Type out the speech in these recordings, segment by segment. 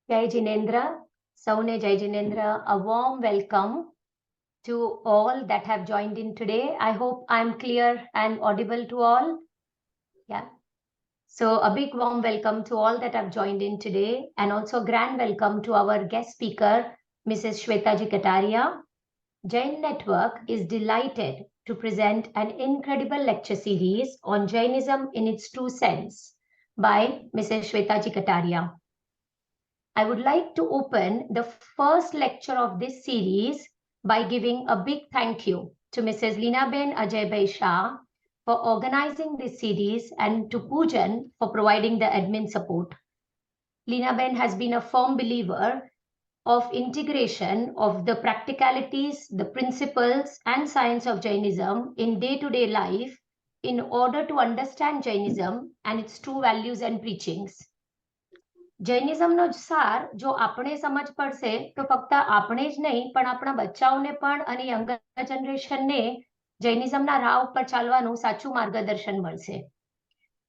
Jai Jinendra, Saune Jai Jinendra, a warm welcome to all that have joined in today. I hope I'm clear and audible to all. Yeah. So a big warm welcome to all that have joined in today, and also grand welcome to our guest speaker, Mrs. Shwetaji Katariya. Jain Network is delighted to present an incredible lecture series on Jainism in its true sense by Mrs. Shwetaji Katariya. I would like to open the first lecture of this series by giving a big thank you to Mrs. Leenaben Ajay Shah for organizing this series and to Poojan for providing the admin support. Leenaben has been a firm believer of integration of the practicalities, the principles and science of Jainism in day-to-day life in order to understand Jainism and its true values and preachings. જૈનિઝમનો સાર જો આપણે સમજ પડશે તો ફક્ત આપણે જ નહીં પણ આપણા બચ્ચાઓને પણ અને યંગર જનરેશનને જૈનિઝમના રાહ ઉપર ચાલવાનું સાચું માર્ગદર્શન મળશે.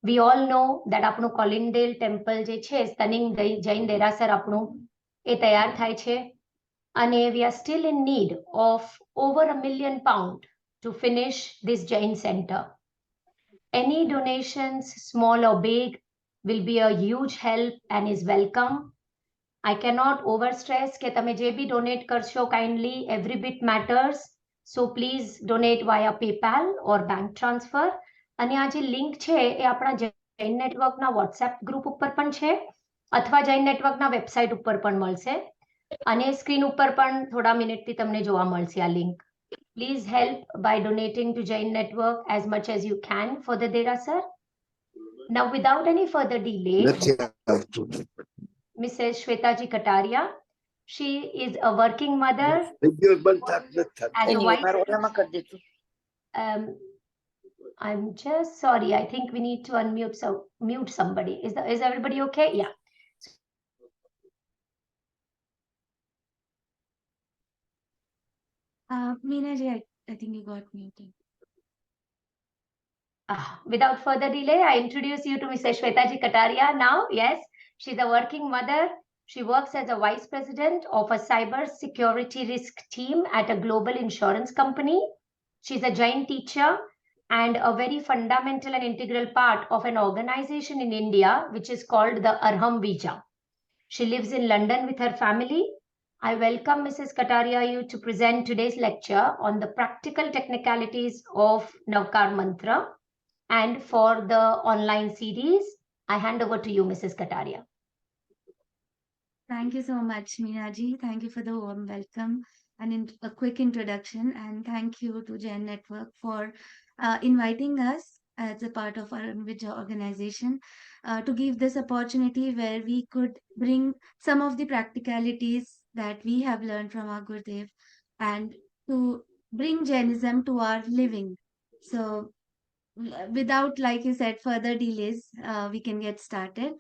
We all know that આપણું કોલિન્ડેલ ટેમ્પલ જે છે સ્ટનિંગ જૈન દેરાસર આપણું એ તૈયાર થાય છે અને we are still in need of over £1 million to finish this Jain center. Any donations, small or big, will be a huge help and is welcome. I cannot overstress કે તમે જે બી donate કરશો kindly, every bit matters. So please donate via PayPal or bank transfer. અને આ જે link છે એ આપણા જૈન નેટવર્કના WhatsApp ગ્રુપ ઉપર પણ છે અથવા જૈન નેટવર્કના વેબસાઇટ ઉપર પણ મળશે અને સ્ક્રીન ઉપર પણ થોડા મિનિટથી તમને જોવા મળશે આ link. Please help by donating to Jain Network as much as you can for the Derasar. Now, without any further delay, Mrs. Shwetaji Katariya, she is a working mother as a wife. I'm just sorry. I think we need to unmute mute somebody. Is everybody okay? Yeah. Meena ji, I think you got muted. Without further delay, I introduce you to Mrs. Shwetaji Katariya now. Yes, she's a working mother. She works as a vice president of a cyber security risk team at a global insurance company. She's a Jain teacher and a very fundamental and integral part of an organization in India, which is called the Arham Vija. She lives in London with her family. I welcome Mrs. Katariya you to present today's lecture on the practical technicalities of Navkar Mantra. And for the online series, I hand over to you, Mrs. Katariya. Thank you so much, Meena ji. Thank you for the warm welcome and a quick introduction. And thank you to Jain Network for inviting us as a part of our Vijay organization to give this opportunity where we could bring some of the practicalities that we have learned from our Gurudev and to bring Jainism to our living. So without, like you said, further delays, we can get started.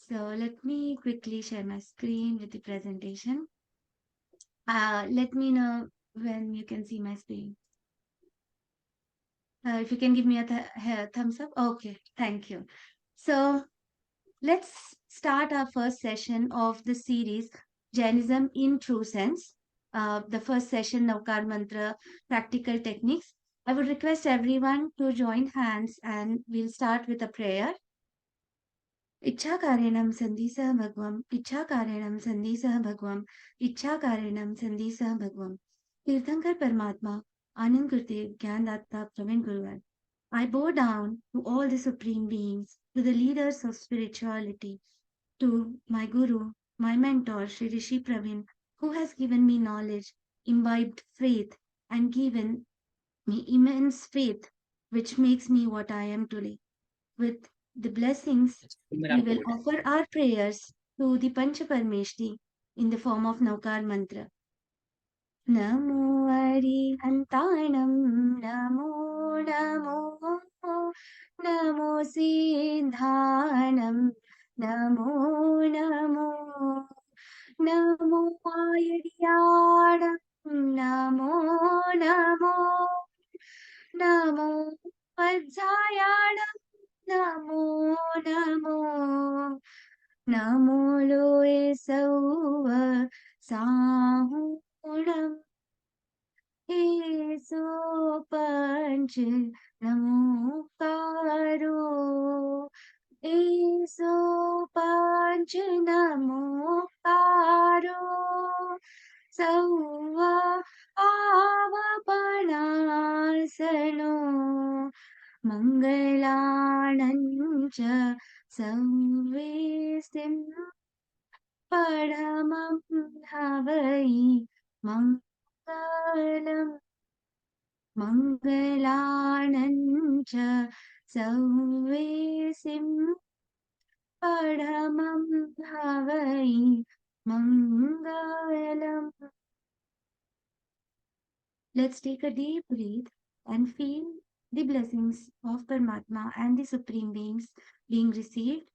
So let me quickly share my screen with the presentation. Let me know when you can see my screen. If you can give me a thumbs up. Okay, thank you. So let's start our first session of the series, Jainism in True Sense. The first session, Navkar Mantra, Practical Techniques. I would request everyone to join hands and we'll start with a prayer. इच्छाकारेणं सन्धिसः भगवम् इच्छाकारेणं सन्धिसः भगवम् इच्छाकारेणं सन्धिसः भगवम् तीर्थंकर परमात्मा आनंद गुरुदेव ज्ञानदाता प्रवीण गुरुवर I bow down to all the supreme beings, to the leaders of spirituality, to my guru, my mentor Sri Rishi Praveen, who has given me knowledge, imbibed faith and given me immense faith which makes me what I am today. With the blessings, we will offer our prayers to the Pancha Parmeshti in the form of Navkar Mantra. Namo Arihantanam, Namo Namo, Namo Siddhanam, Namo Namo, Namo Ayadiyanam, Namo Namo, Namo Vajjayanam, Namo Namo, नमो लोए सौव साहुणम् एसो पंच नमोकारो एसो पंच नमोकारो सौवा पावपणासनो मङ्गलाणञ्च संवेष्टिम् परमं हवै मङ्गलम् मङ्गलाणञ्च संवेष्टिम् परमं हवै मङ्गलम्. Let's take a deep breath and feel the blessings of Paramatma and the Supreme Beings being received.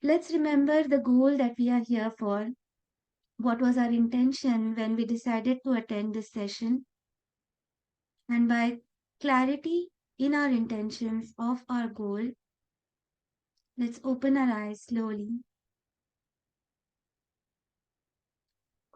Let's remember the goal that we are here for. What was our intention when we decided to attend this session? And by clarity in our intentions of our goal, let's open our eyes slowly.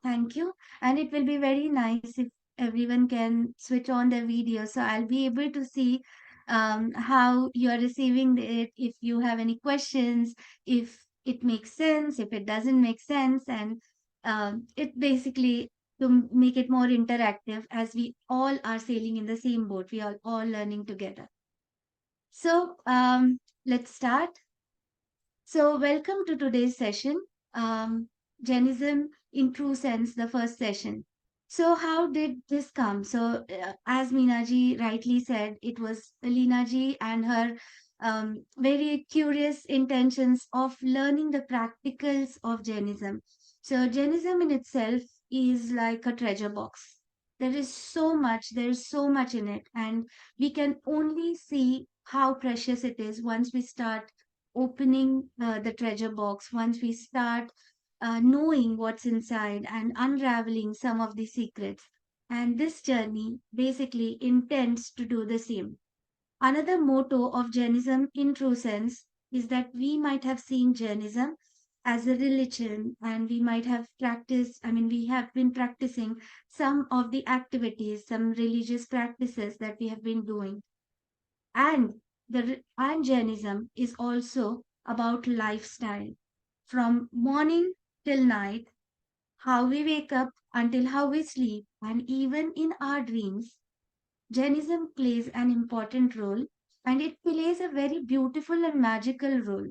Thank you. And it will be very nice if everyone can switch on their video. So I'll be able to see how you are receiving it, if you have any questions, if it makes sense, if it doesn't make sense. And it basically to make it more interactive as we all are sailing in the same boat. We are all learning together. So let's start. So, welcome to today's session, Jainism in True Sense, the first session. So, how did this come? So, as Meena ji rightly said, it was Leena ji and her very curious intentions of learning the practicals of Jainism. So, Jainism in itself is like a treasure box. There is so much in it, and we can only see how precious it is once we start opening the treasure box, once we start knowing what's inside and unraveling some of the secrets. And this journey basically intends to do the same. Another motto of Jainism in true sense is that we might have seen Jainism as a religion, and we might have practiced, I mean, we have been practicing some of the activities, some religious practices that we have been doing. And and Jainism is also about lifestyle, from morning till night, how we wake up until how we sleep, and even in our dreams. Jainism plays an important role, and it plays a very beautiful and magical role.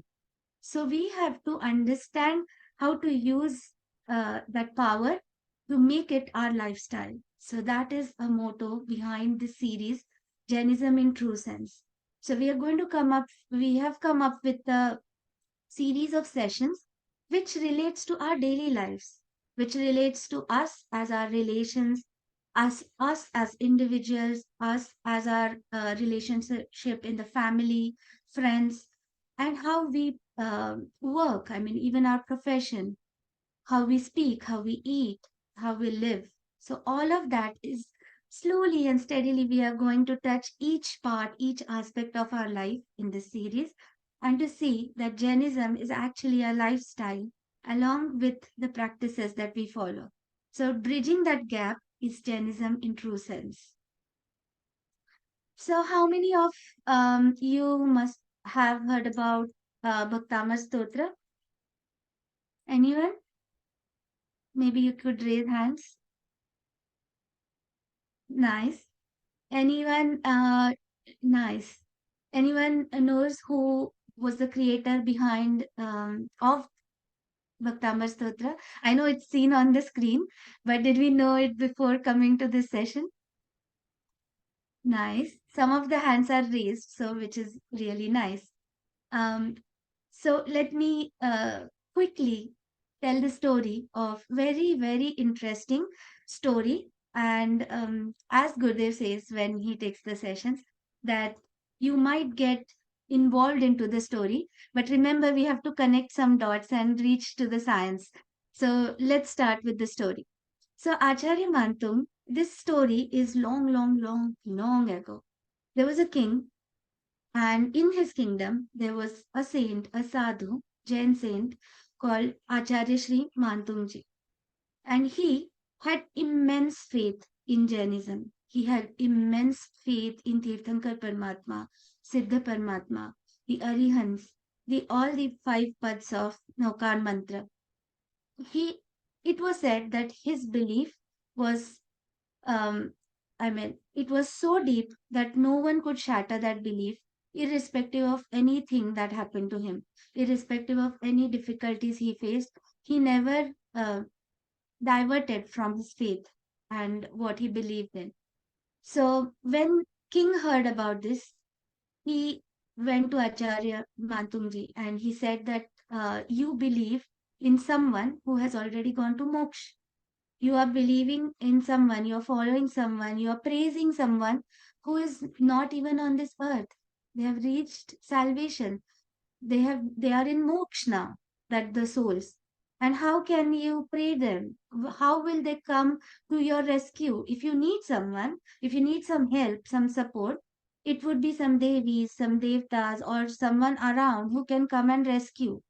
So we have to understand how to use that power to make it our lifestyle. So that is a motto behind this series, Jainism in True Sense. So we have come up with a series of sessions which relates to our daily lives, which relates to us as our relations, us as individuals, us as our relationship in the family, friends, and how we work. I mean, even our profession, how we speak, how we eat, how we live. So, all of that is slowly and steadily we are going to touch each part, each aspect of our life in this series, and to see that Jainism is actually a lifestyle along with the practices that we follow. So, bridging that gap is Jainism in true sense. So, how many of you must have heard about Bhaktamar Stotra? Anyone? Maybe you could raise hands. Nice. Anyone, nice. Anyone knows who was the creator behind of Bhaktamar Stotra? I know it's seen on the screen, but did we know it before coming to this session? Nice. Some of the hands are raised, so which is really nice. Um, so let me quickly tell the story of very interesting story. And as Gurudev says when he takes the sessions, that you might get involved into the story. But remember, we have to connect some dots and reach to the science. So let's start with the story. So Acharya Mantum, this story is long ago. There was a king, and in his kingdom, there was a saint, a sadhu. Jain saint called Acharya Sri Mantungji. And he had immense faith in Jainism. He had immense faith in Tirthankar Paramatma, Siddha Paramatma, the Arihants, all the five paths of Navkar mantra. He, it was said that his belief was, um, it was so deep that no one could shatter that belief, irrespective of anything that happened to him, irrespective of any difficulties he faced. He never diverted from his faith and what he believed in. So when King heard about this, he went to Acharya Mantungji and he said that you believe in someone who has already gone to moksha. You are believing in someone, you are following someone, you are praising someone who is not even on this earth. They have reached salvation. They are in moksha now, that the souls. And how can you pray them? How will they come to your rescue? If you need someone, if you need some help, some support, it would be some devis, some devtas, or someone around who can come and rescue.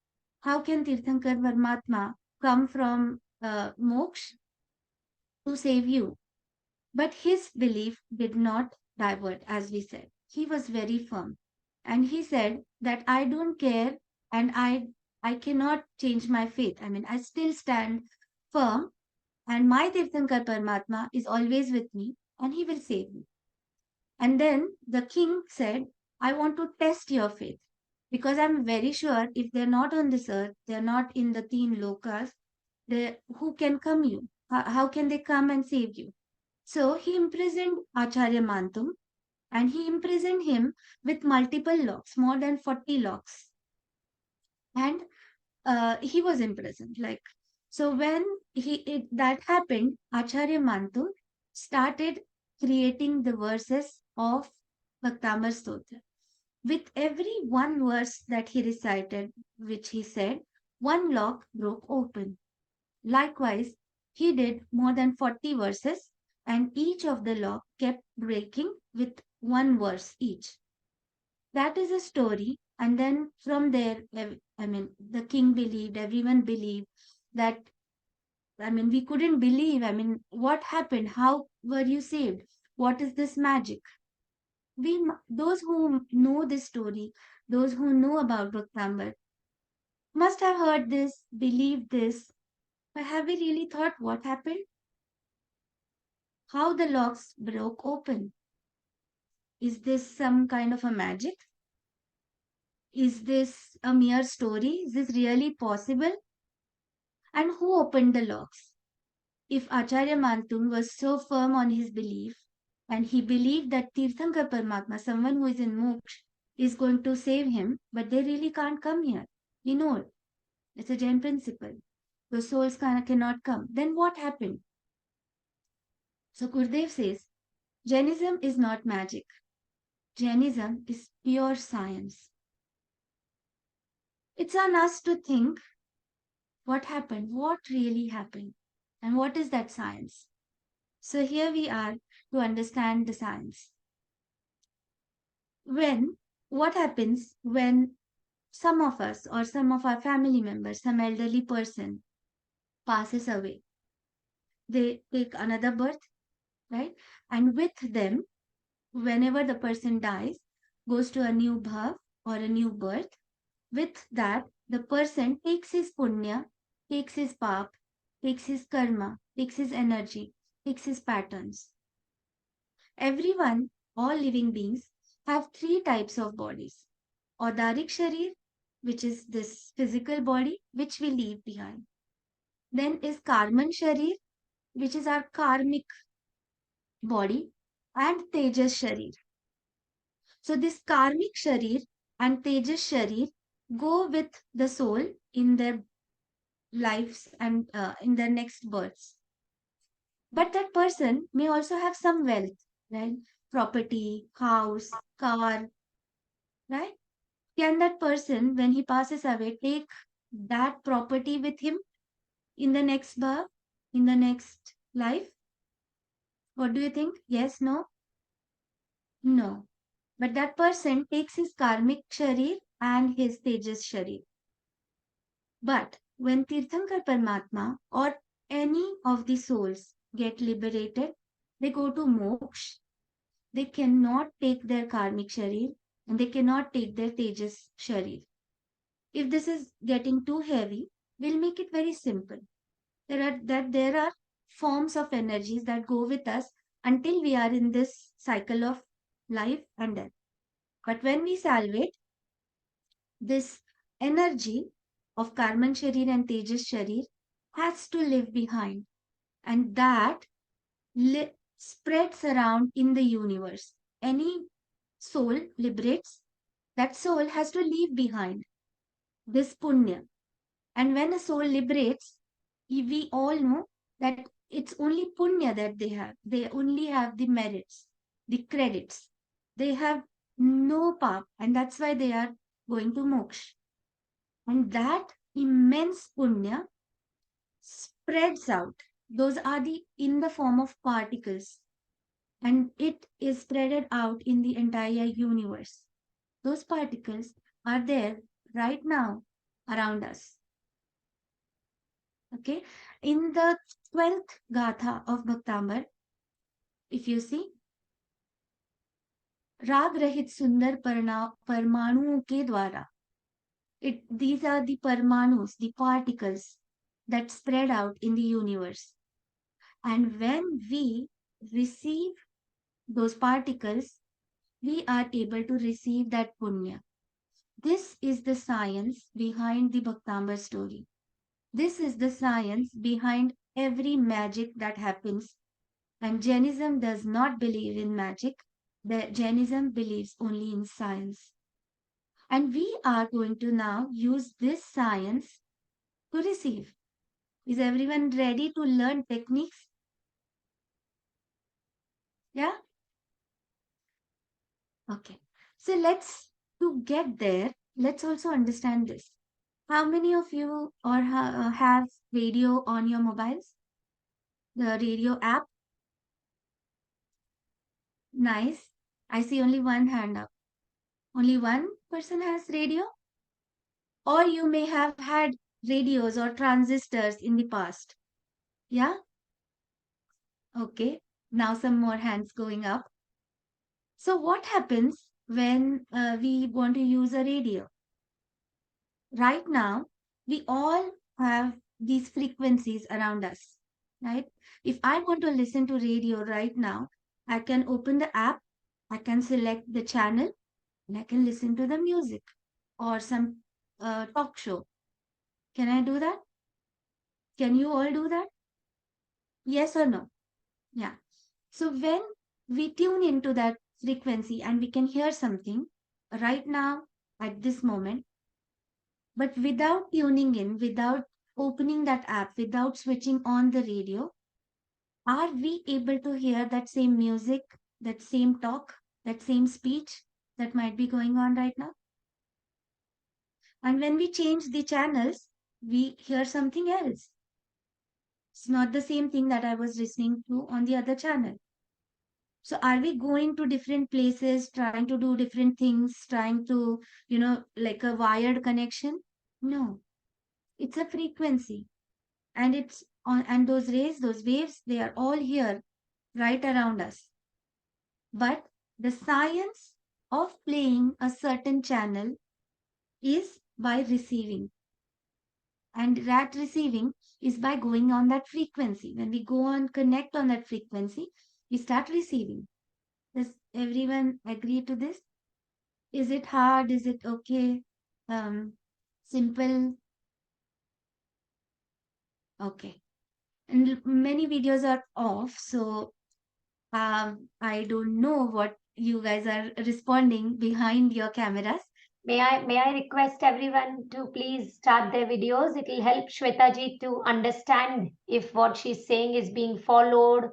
How can Tirthankar Varmatma come from moksha to save you? But his belief did not divert, as we said. He was very firm. And he said that I don't care and I cannot change my faith. I mean, I still stand firm and my Tirthankar Paramatma is always with me and he will save me. And then the king said, I want to test your faith because I'm very sure if they're not on this earth, they're not in the teen lokas, who can come you? How can they come and save you? So he imprisoned Acharya Mantum and he imprisoned him with multiple locks, more than 40 locks. And he was imprisoned. Like, so when that happened, Acharya Mantum started creating the verses of Bhaktamar Stotra. With every one verse that he recited, which he said, one lock broke open. Likewise, he did more than 40 verses, and each of the lock kept breaking with one verse each. That is a story. And then from there, the king believed, everyone believed that, we couldn't believe. What happened? How were you saved? What is this magic? Those who know this story, those who know about Bhaktambar, must have heard this, believed this, but have we really thought what happened? How the locks broke open? Is this some kind of a magic? Is this a mere story? Is this really possible? And who opened the locks? If Acharya Mantung was so firm on his belief, and he believed that Tirthankar Paramatma, someone who is in moksha, is going to save him, but they really can't come here. We know it. It's a Jain principle. The souls cannot come. Then what happened? So Gurdev says, Jainism is not magic. Jainism is pure science. It's on us to think what happened, what really happened, and what is that science. So here we are to understand the science. What happens when some of us or some of our family members, some elderly person passes away? They take another birth, right? And with them, whenever the person dies, goes to a new bhav or a new birth, with that, the person takes his punya, takes his pap, takes his karma, takes his energy, takes his patterns. Everyone, all living beings, have three types of bodies. Audaric Sharir, which is this physical body which we leave behind. Then is Karman Sharir, which is our karmic body, and Tejas Sharir. So this karmic Sharir and Tejas Sharir go with the soul in their lives and in their next births. But that person may also have some wealth, right? Property, house, car, right? Can that person, when he passes away, take that property with him in the next birth, in the next life? What do you think? Yes, no? No. But that person takes his karmic sharir and his tejas sharir. But when Tirthankar Paramatma or any of the souls get liberated, they go to moksha. They cannot take their karmic sharir and they cannot take their tejas sharir. If this is getting too heavy, we'll make it very simple. There are forms of energies that go with us until we are in this cycle of life and death. But when we salvate, this energy of Karman Sharir and Tejas Sharir has to live behind, and that spreads around in the universe. Any soul liberates, that soul has to leave behind this punya. And when a soul liberates, we all know that it's only punya that they have. They only have the merits, the credits. They have no pap, and that's why they are going to moksha. And that immense punya spreads out. Those are the in the form of particles, and it is spreaded out in the entire universe. Those particles are there right now around us. Okay, in the 12th gatha of Bhaktambar, if you see, राग रहित सुंदर परमाणुओं के द्वारा, these are the parmanus, the particles that spread out in the universe. And when we receive those particles, we are able to receive that punya. This is the science behind the Bhaktambar story. This is the science behind every magic that happens. And Jainism does not believe in magic. The Jainism believes only in science. And we are going to now use this science to receive. Is everyone ready to learn techniques? Yeah? Okay. So to get there, let's also understand this. How many of you have radio on your mobiles? The radio app? Nice. I see only one hand up. Only one person has radio? Or you may have had radios or transistors in the past. Yeah? Okay. Now some more hands going up. So what happens when we want to use a radio? Right now, we all have these frequencies around us, right? If I want to listen to radio right now, I can open the app, I can select the channel, and I can listen to the music or some talk show. Can I do that? Can you all do that? Yes or no? Yeah. So when we tune into that frequency and we can hear something right now at this moment, but without tuning in, without opening that app, without switching on the radio, are we able to hear that same music, that same talk, that same speech that might be going on right now? And when we change the channels, we hear something else. It's not the same thing that I was listening to on the other channel. So are we going to different places, trying to do different things, trying to, like a wired connection? No, it's a frequency. And it's on, and those rays, those waves, they are all here right around us. But the science of playing a certain channel is by receiving. And that receiving is by going on that frequency. When we go on connect on that frequency, we start receiving. Does everyone agree to this? Is it hard? Is it okay? Simple? Okay. And many videos are off, so I don't know what you guys are responding behind your cameras. May I request everyone to please start their videos? It will help Shwetaji to understand if what she's saying is being followed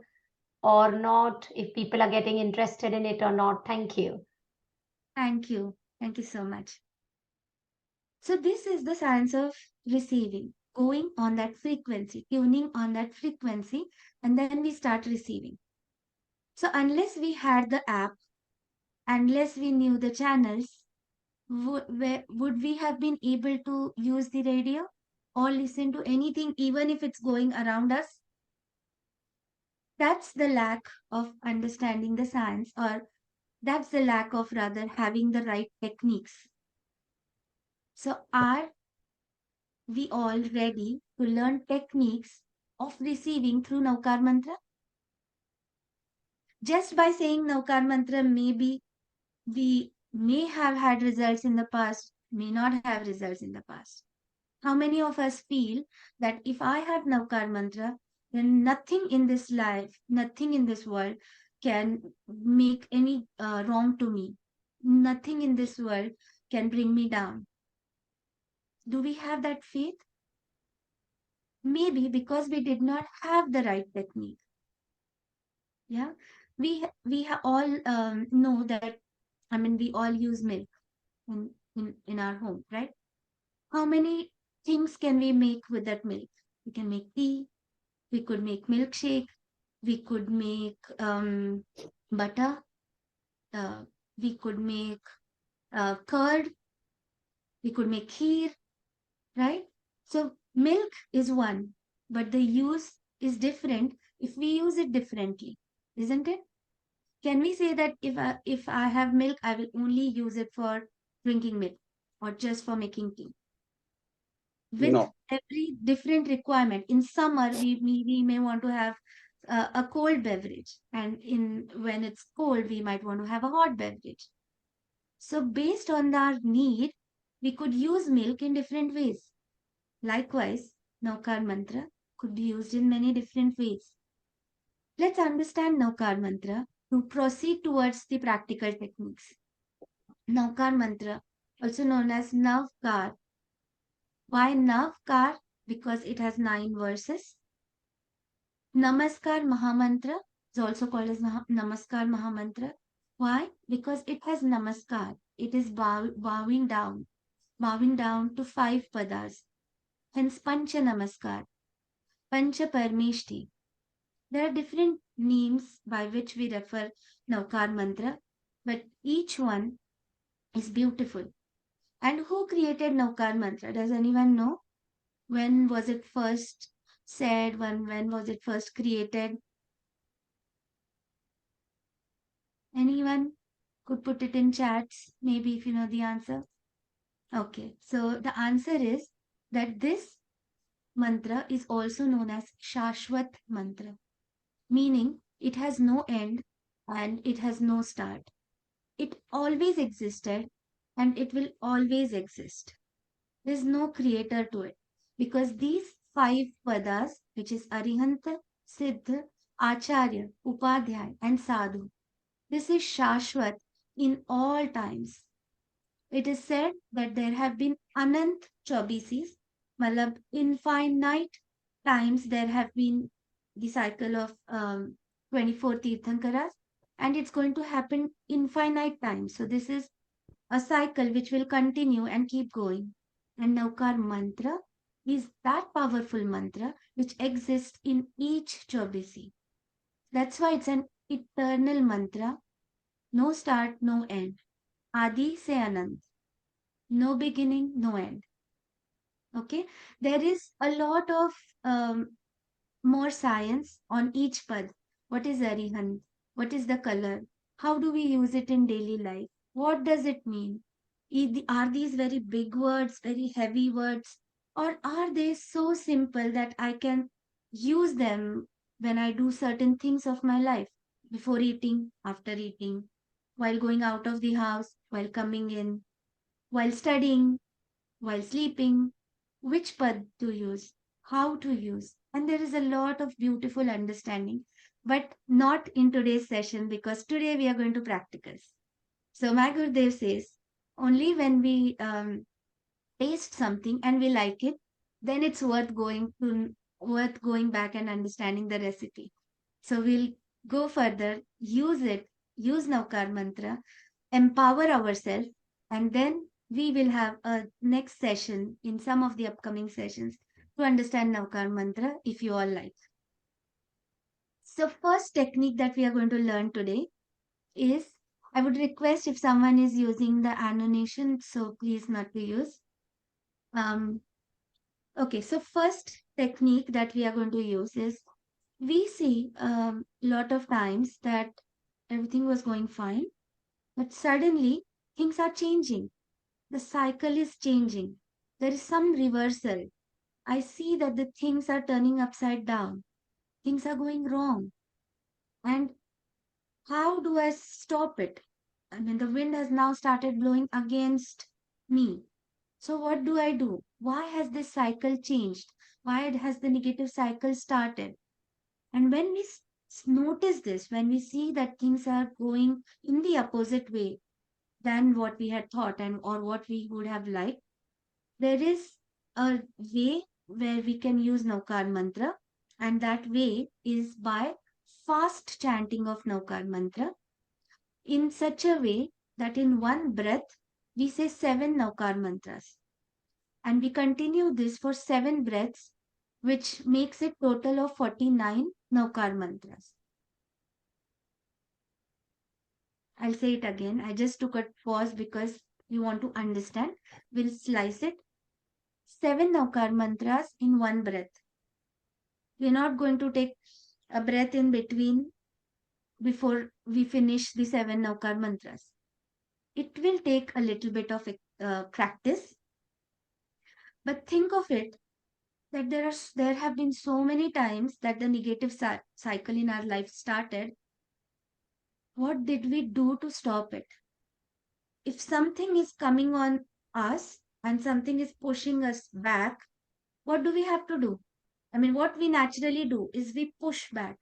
or not, if people are getting interested in it or not. Thank you. Thank you. Thank you so much. So this is the science of receiving, going on that frequency, tuning on that frequency, and then we start receiving. So unless we had the app, unless we knew the channels, would we have been able to use the radio? or listen to anything, even if it's going around us? That's the lack of understanding the science, or that's the lack of rather having the right techniques. So, are we all ready to learn techniques of receiving through Navkar Mantra? Just by saying Navkar Mantra, maybe we may have had results in the past, may not have results in the past. How many of us feel that if I have Navkar Mantra, then nothing in this life, nothing in this world can make any wrong to me? Nothing in this world can bring me down. Do we have that faith? Maybe because we did not have the right technique. Yeah, all know that. I mean, we all use milk in our home, right? How many things can we make with that milk? We can make tea. We could make milkshake. We could make butter. Uh, we could make curd. We could make kheer, right? So milk is one, but the use is different if we use it differently, isn't it? Can we say that if I have milk, I will only use it for drinking milk or just for making tea? With No, every different requirement. In summer, we may want to have a cold beverage, and in when it's cold, we might want to have a hot beverage. So, based on our need, we could use milk in different ways. Likewise, Naukar Mantra could be used in many different ways. Let's understand Naukar Mantra to proceed towards the practical techniques. Naukar Mantra, also known as Navkar. Why Navkar? Because it has 9 verses. Namaskar Mahamantra is also called as Namaskar Mahamantra. Why? Because it has Namaskar. It is bowing down to 5 padas. Hence Pancha Namaskar, Pancha Parmeshti. There are different names by which we refer Navkar Mantra, but each one is beautiful. And who created Navkar Mantra? Does anyone know? When was it first said? When was it first created? Anyone could put it in chats, maybe if you know the answer. Okay, so the answer is that this mantra is also known as Shashwat mantra, meaning it has no end and it has no start. It always existed and it will always exist. There's no creator to it because these 5 padas, which is Arihanta, Siddha, Acharya, Upadhyay, and Sadhu, this is Shashwat in all times. It is said that there have been Anant Chaubisis, malab infinite times there have been the cycle of 24 Tirthankaras, and it's going to happen infinite times. So this is a cycle which will continue and keep going. And Naukar mantra is that powerful mantra which exists in each Chaubisi. That's why it's an eternal mantra, no start, no end. Adi se Anant. No beginning, no end. Okay, there is a lot of um, more science on each pad. What is arihant? What is the color? How do we use it in daily life? What does it mean? Are these very big words, very heavy words, or are they so simple that I can use them when I do certain things of my life? Before eating, after eating, while going out of the house, while coming in, while studying, while sleeping, which pad to use, how to use. And there is a lot of beautiful understanding, but not in today's session because today we are going to practicals. So my Gurudev says, only when we taste something and we like it, then it's worth going back and understanding the recipe. So we'll go further, use it, use Navkar mantra, empower ourselves, and then we will have a next session in some of the upcoming sessions to understand Navkar mantra if you all like. So first technique that we are going to learn today is, I would request if someone is using the annotation, so please not to use. Um, Okay, so first technique that we are going to use is, we see a lot of times that everything was going fine, but suddenly things are changing. The cycle is changing. There is some reversal. I see that the things are turning upside down. Things are going wrong. And how do I stop it? I mean, the wind has now started blowing against me. So, what do I do? Why has this cycle changed? Why has the negative cycle started? And when we notice this, when we see that things are going in the opposite way than what we had thought and or what we would have liked, there is a way where we can use Navkar mantra, and that way is by fast chanting of Navkar mantra in such a way that in one breath we say 7 Navkar mantras, and we continue this for 7 breaths, which makes it total of 49 Navkar mantras. I'll say it again. I just took a pause because you want to understand. We'll slice it. 7 Navkar mantras in one breath. We're not going to take a breath in between before we finish the 7 Navkar mantras. It will take a little bit of practice, but think of it that there have been so many times that the negative cycle in our life started. What did we do to stop it? If something is coming on us and something is pushing us back, what do we have to do? I mean, what we naturally do is we push back,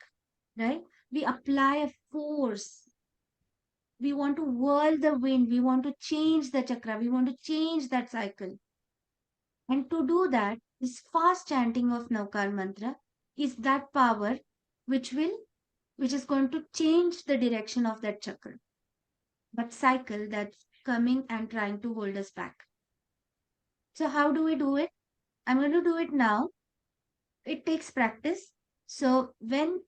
right? We apply a force. We want to whirl the wind. We want to change the chakra. We want to change that cycle. And to do that, this fast chanting of Navkar mantra is that power which is going to change the direction of that chakra, that cycle that's coming and trying to hold us back. So how do we do it? I'm going to do it now. It takes practice. So when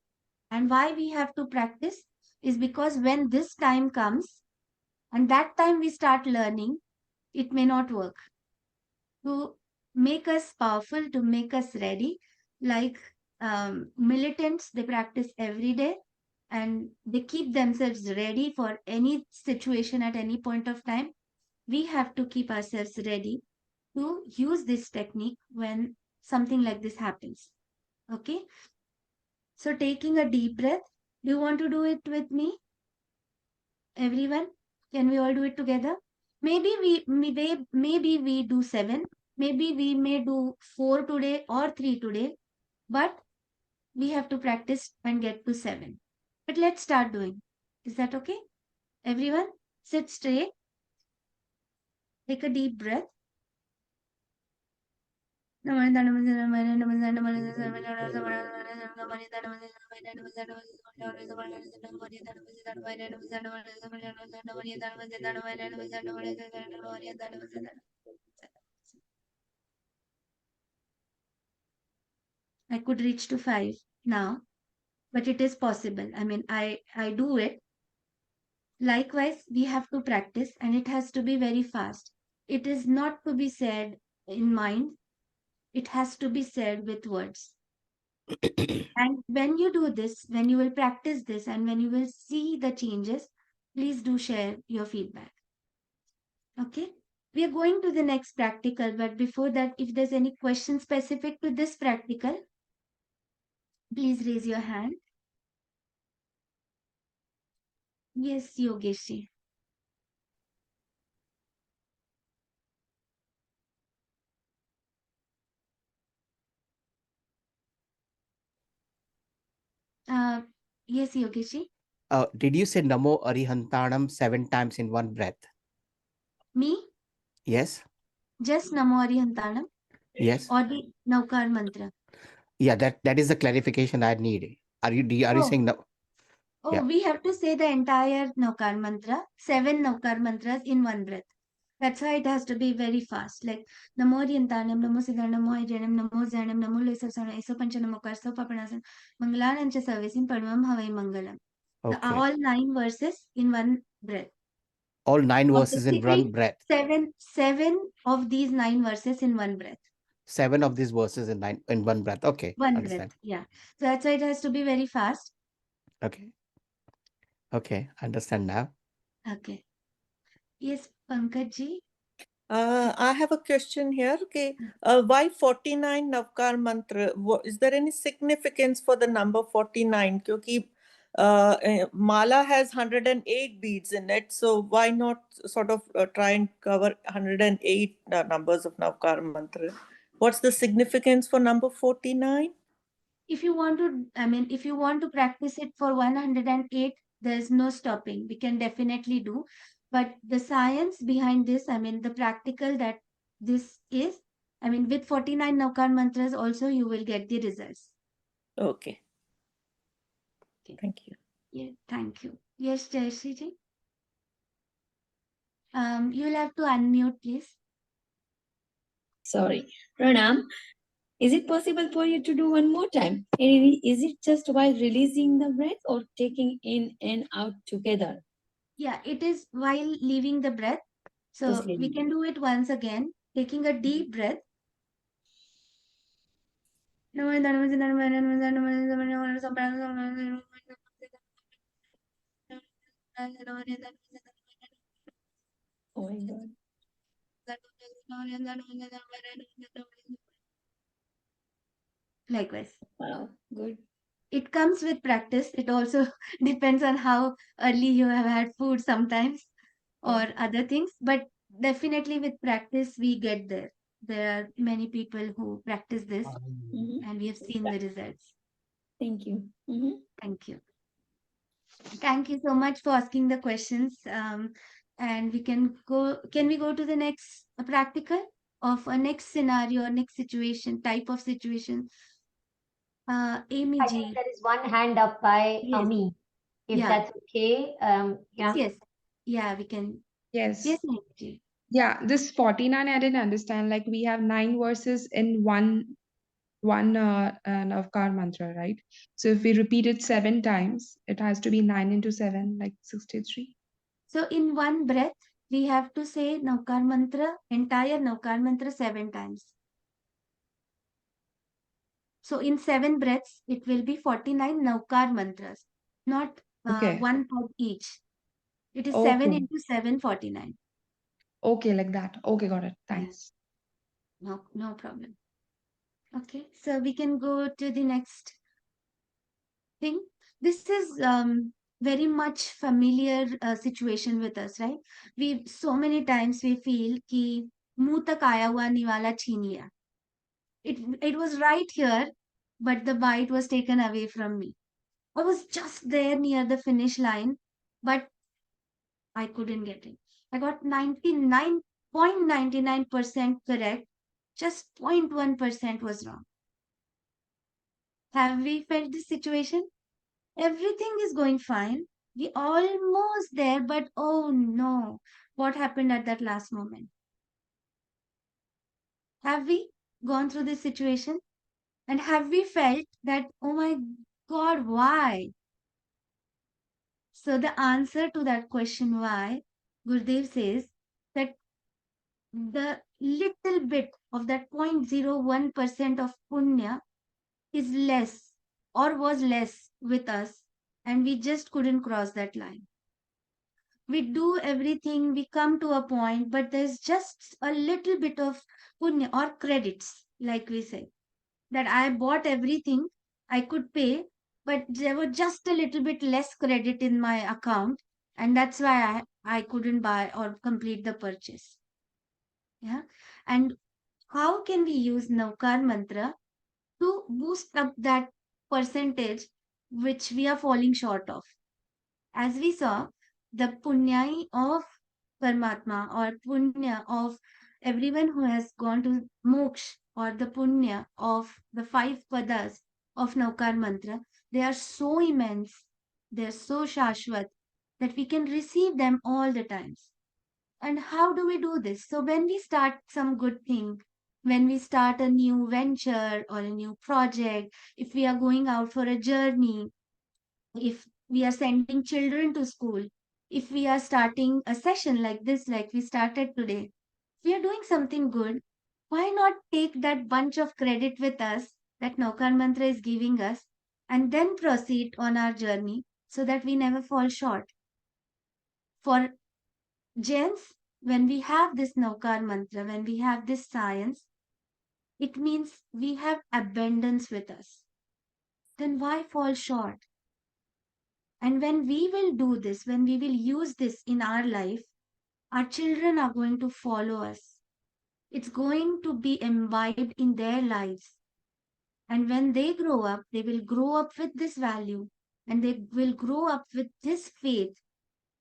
and why we have to practice is because when this time comes and that time we start learning, it may not work. To make us powerful, to make us ready, like militants, they practice every day and they keep themselves ready for any situation at any point of time. We have to keep ourselves ready to use this technique when something like this happens. Okay, so taking a deep breath. Do you want to do it with me, everyone? Can we all do it together? Maybe we do 7, maybe we may do 4 today or 3 today, but we have to practice and get to 7. But let's start doing. Is that okay? Everyone, sit straight, take a deep breath. I could reach to 5 now, but it is possible. I mean, I do it. Likewise, we have to practice and it has to be very fast. It is not to be said in mind, it has to be said with words. And when you do this, when you will practice this and when you will see the changes, please do share your feedback. Okay? We are going to the next practical, but before that, if there's any question specific to this practical, please raise your hand. Yes, Yogeshi. Uh, yes, Yogeshi. Did you say Namo Arihantanam 7 times in one breath? Me? Yes. Just Namo Arihantanam Yes. or the Navkar mantra? Yeah, that is the clarification I need. Are you Oh, saying no? oh, Yeah. we have to say the entire Navkar mantra, 7 Navkar mantras in one breath. That's why it has to be very fast. Like Namo Orientanam, Namo Siddhanam, Namo Ajanam, Namo Zanam, Namo Lesasana, Eso Panchanam, Okarso Papanasan, Mangalan Servicing Padmam Havai Mangalam. Okay. All 9 verses in one breath. All 9 Or verses in basically, one breath. seven of these 9 verses in one breath. 7 of these verses in one breath. Okay, One understand. breath. Yeah. So that's why it has to be very fast. Okay, okay, understand now. Okay. Yes, Pankaj ji. I have a question here. Okay, why 49 Navkar mantra? Is there any significance for the number 49? Because mala has 108 beads in it, so why not sort of try and cover 108 numbers of Navkar mantra? What's the significance for number 49? If you want to, if you want to practice it for 108, there's no stopping. We can definitely do. But the science behind this, the practical that this is, with 49 Navkar mantras also you will get the results. Okay. Okay. Thank you. Yeah, thank you. Yes, Jayashree ji. You'll have to unmute, please. Sorry. Pranam, is it possible for you to do one more time? Is it just while releasing the breath or taking in and out together? Yeah, it is while leaving the breath. So Just we leaving. can do it once again, taking a deep breath. Oh my God. Likewise. Wow. Good. It comes with practice. It also depends on how early you have had food sometimes or other things. But definitely with practice, we get there. There are many people who practice this Mhm. and we have seen the results. Thank you. Mhm. Thank you. Thank you so much for asking the questions. And we can go. Can we go to the next practical of a next scenario, or next situation, type of situation? Amy I think ji. there is one hand up by Yes. Ami, if Yeah. that's okay. Yeah. Yes. Yeah, we can. Yes. Yes, Amy ji. Yeah, this 49 I didn't understand. Like we have 9 verses in one Navkar mantra, right? So if we repeat it 7 times, it has to be 9 into 7, like 63. So in one breath, we have to say Navkar mantra, entire Navkar mantra 7 times. So in 7 breaths, it will be 49 Navkar mantras, not Okay. one pod each. It is 7 Okay. into 7, 49. Okay, like that. Okay, got it. Yeah. Thanks. No problem. Okay, so we can go to the next thing. This is very much familiar situation with us, right? We so many times we feel कि मुंह तक आया हुआ निवाला छीन लिया. It was right here, but the bite was taken away from me. I was just there near the finish line, but I couldn't get it. I got 99.99% correct. Just 0.1% was wrong. Have we felt this situation? Everything is going fine. We almost there, but oh no, what happened at that last moment? Have we gone through this situation? And have we felt that, oh my God, why? So the answer to that question, why, Gurudev says that the little bit of that 0.01% of punya is less or was less with us, and we just couldn't cross that line. We do everything, we come to a point, but there's just a little bit of punya or credits, like we say, that I bought everything I could pay, but there were just a little bit less credit in my account, and that's why I couldn't buy or complete the purchase. Yeah. And how can we use Navkar mantra to boost up that percentage which we are falling short of? As we saw, the punyai of Paramatma or punya of everyone who has gone to moksha or the punya of the 5 padas of Navkar mantra, they are so immense, they are so shashwat that we can receive them all the times. And how do we do this? So when we start some good thing, when we start a new venture or a new project, if we are going out for a journey, if we are sending children to school, if we are starting a session like this, like we started today, we are doing something good. Why not take that bunch of credit with us that Navkar mantra is giving us and then proceed on our journey so that we never fall short? For Jains, when we have this Navkar mantra, when we have this science, it means we have abundance with us. Then why fall short? And when we will do this, when we will use this in our life, our children are going to follow us. It's going to be imbibed in their lives. And when they grow up, they will grow up with this value and they will grow up with this faith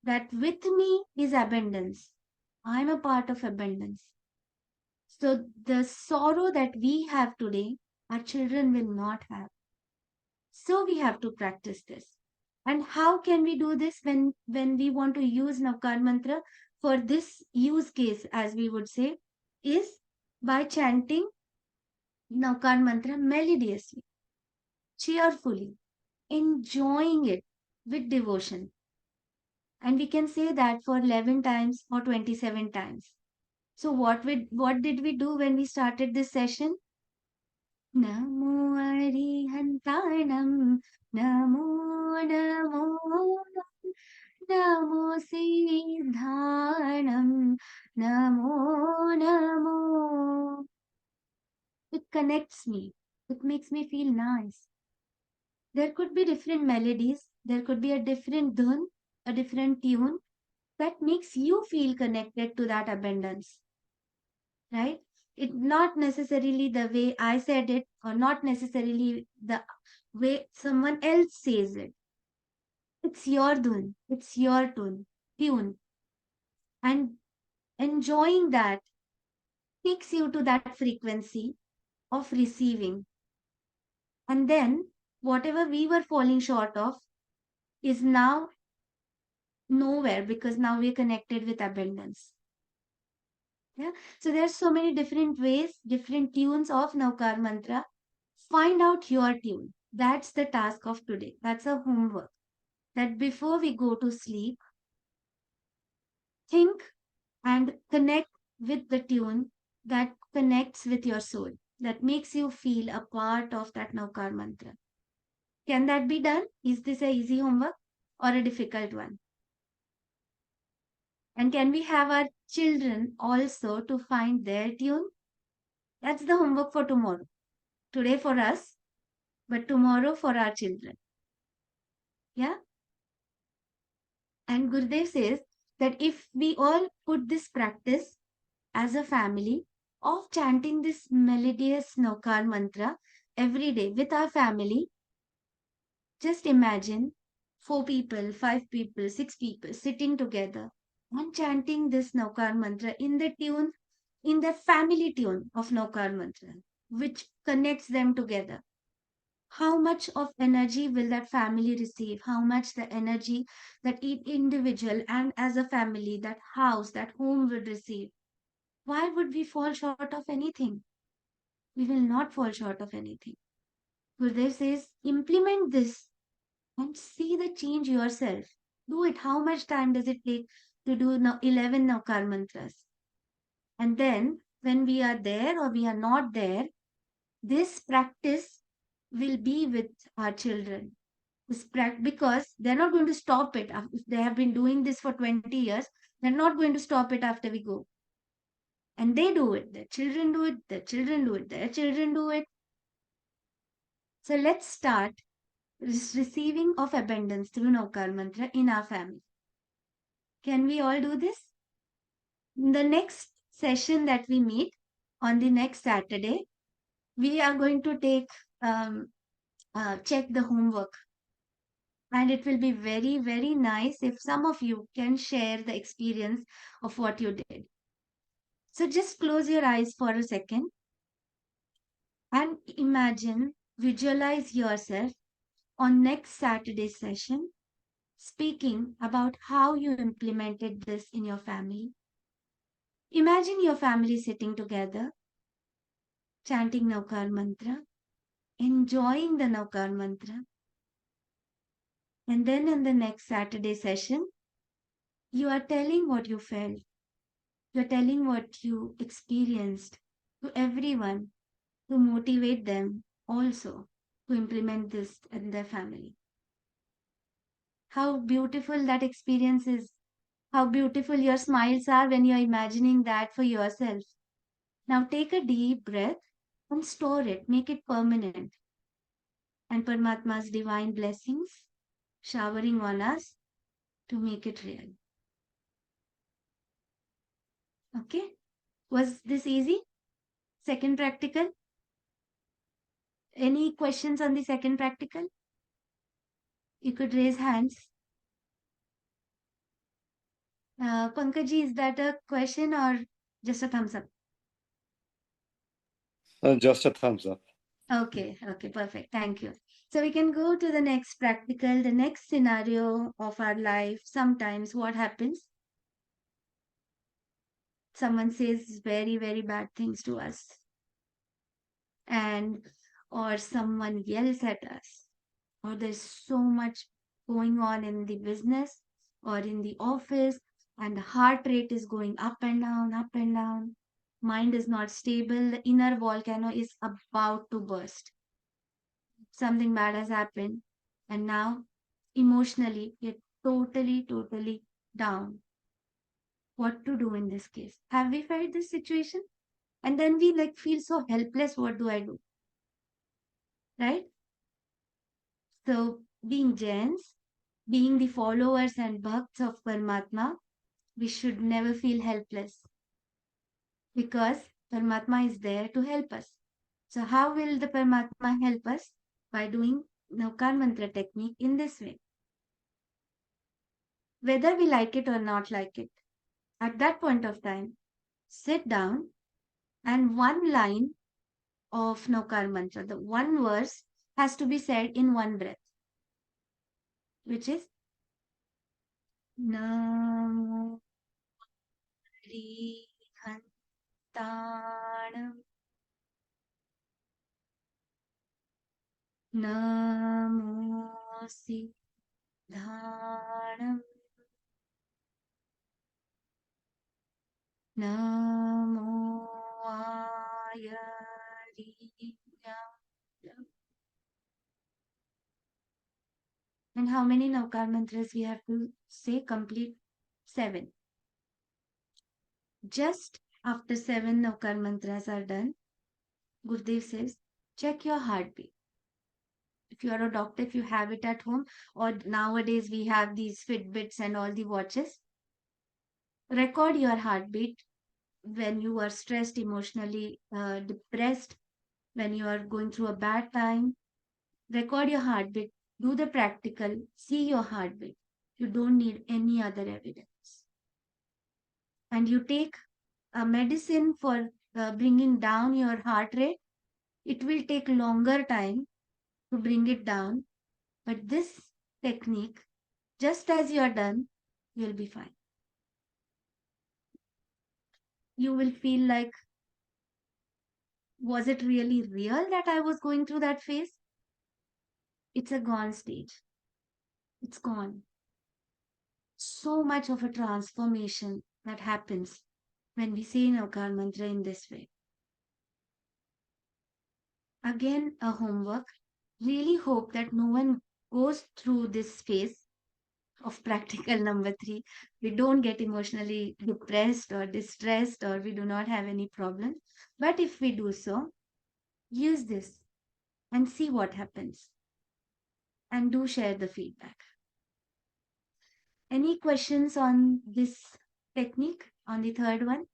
that with me is abundance. I'm a part of abundance. So the sorrow that we have today, our children will not have. So we have to practice this. And how can we do this when we want to use Navkar mantra for this use case, as we would say, is by chanting Navkar mantra melodiously, cheerfully, enjoying it with devotion. And we can say that for 11 times or 27 times. So what did we do when we started this session? Namo Arihantanam, Namo Namo Namo Siddhanam, Namo Namo. It connects me. It makes me feel nice. There could be different melodies. There could be a different dhun, a different tune that makes you feel connected to that abundance, right? It not necessarily the way I said it, or not necessarily the way someone else says it. It's your dhun, it's your tune, and enjoying that takes you to that frequency of receiving. And then whatever we were falling short of is now nowhere because now we're connected with abundance. Yeah. So there's so many different ways, different tunes of Navkar mantra. Find out your tune. That's the task of today. That's a homework. That before we go to sleep, think and connect with the tune that connects with your soul, that makes you feel a part of that Navkar mantra. Can that be done? Is this a easy homework or a difficult one? And can we have our children also to find their tune? That's the homework for tomorrow. Today for us, but tomorrow for our children. Yeah? And Gurudev says that if we all put this practice as a family of chanting this melodious Navkar mantra every day with our family, just imagine 4 people, 5 people, 6 people sitting together and chanting this Navkar mantra in the tune, in the family tune of Navkar mantra, which connects them together. How much of energy will that family receive? How much the energy that each individual and as a family, that house, that home would receive? Why would we fall short of anything? We will not fall short of anything. Gurudev says, implement this and see the change yourself. Do it. How much time does it take to do 11 Navkar mantras? And then when we are there or we are not there, this practice will be with our children. Because they're not going to stop it. If they have been doing this for 20 years, they're not going to stop it after we go. And they do it. Their children do it. Their children do it. Their children do it. So let's start receiving of abundance through Navkar mantra in our family. Can we all do this? In the next session that we meet on the next Saturday, we are going to check the homework. And it will be very, very nice if some of you can share the experience of what you did. So just close your eyes for a second and imagine, visualize yourself on next Saturday's session speaking about how you implemented this in your family. Imagine your family sitting together, chanting Navkar mantra, enjoying the Navkar mantra. And then in the next Saturday session, you are telling what you felt. You're telling what you experienced. to everyone to motivate them also to implement this in their family. How beautiful that experience is. How beautiful your smiles are when you're imagining that for yourself. Now take a deep breath and store it, make it permanent. And Paramatma's divine blessings showering on us to make it real. Okay? Was this easy? Second practical? Any questions on the second practical? You could raise hands. Pankaj, is that a question or just a thumbs up? Just a thumbs up. Okay, perfect. Thank you. So we can go to the next practical, the next scenario of our life. Sometimes what happens? Someone says very, very bad things to us, and or someone yells at us, or there's so much going on in the business or in the office, and the heart rate is going up and down, up and down. Mind is not stable. The inner volcano is about to burst. Something bad has happened, and now emotionally you're totally down. What to do in this case? Have we felt this situation? And then we like feel so helpless. What do I do? Right? So, being Jains, being the followers and bhakts of Paramatma, we should never feel helpless because Paramatma is there to help us. So, how will the Paramatma help us? By doing Navkar Mantra technique in this way. Whether we like it or not like it, at that point of time, sit down and one line of Navkar Mantra, the one verse has to be said in one breath, which is Namo Tanam Namo Siddhanam Namo Ayariyam. And how many Navkar mantras we have to say? Complete 7. Just after 7 Navkar mantras are done, Gurudev says, check your heartbeat. If you are a doctor, if you have it at home, or nowadays we have these Fitbits and all the watches, record your heartbeat when you are stressed, emotionally depressed, when you are going through a bad time. Record your heartbeat, do the practical, see your heartbeat. You don't need any other evidence. And you take a medicine for bringing down your heart rate. It will take longer time to bring it down, but this technique, just as you are done, you'll be fine. You will feel like, was it really real that I was going through that phase? It's a gone stage. It's gone. So much of a transformation that happens when we say Navkar Mantra in this way. Again, a homework. Really hope that no one goes through this phase of practical number 3. We don't get emotionally depressed or distressed, or we do not have any problem. But if we do so, use this and see what happens. And do share the feedback. Any questions on this technique, on the third one?